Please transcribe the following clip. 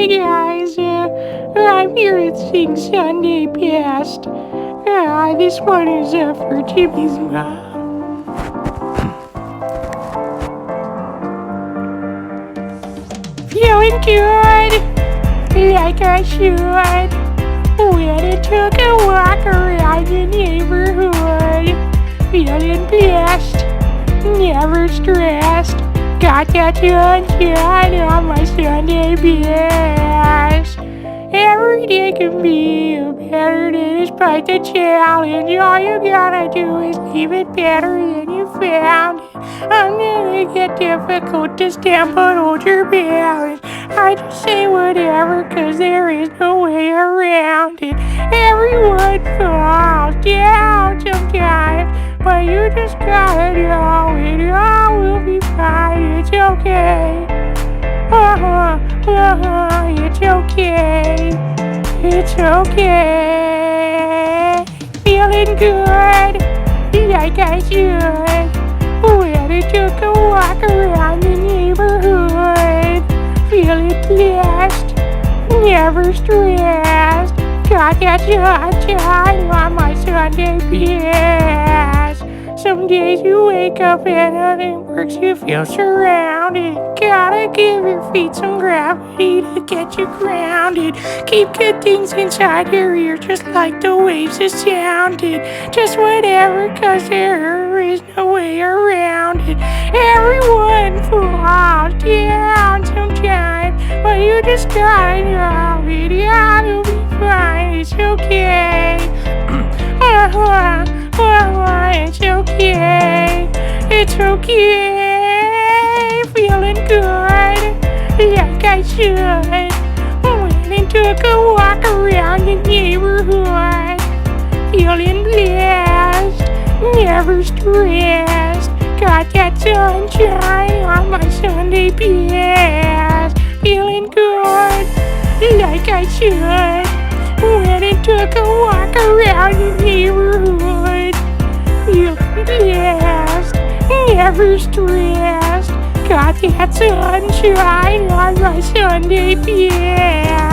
Hey guys, I'm here to sing Sunday Best. This one is for Jimmy's mom. Feeling good, like I should. When I took a walk around the neighborhood. Feeling blessed, never stressed. Got that sunshine on my Sunday best. Every day can be a better day despite the challenge. All you gotta do is leave it better than you found it. I'm gonna get difficult to stand, but hold your balance. I just say whatever, cause there is no way around it. Everyone falls down sometimes, but you just gotta know it all will be fine. It's okay. It's okay. It's okay. Feeling good, like I should. When I took a walk around the neighborhood. Feeling blessed, never stressed. Got that sunshine on my Sunday best. Some days you wake up and nothing works, you feel surrounded. Gotta give your feet some gravity to get you grounded. Keep good things inside your ear just like the waves that sounded. Just whatever, cause there is no way around it. Everyone falls down sometimes, but you just gotta know it. You'll be fine, it's okay. It's okay, it's okay. Feeling good, like I should. When I took a walk around the neighborhood. Feeling blessed, never stressed. Got that sunshine on my Sunday best. Feeling good, like I should. When I took a walk around the neighborhood. Feeling blessed, never stressed. Got that sunshine on my Sunday best.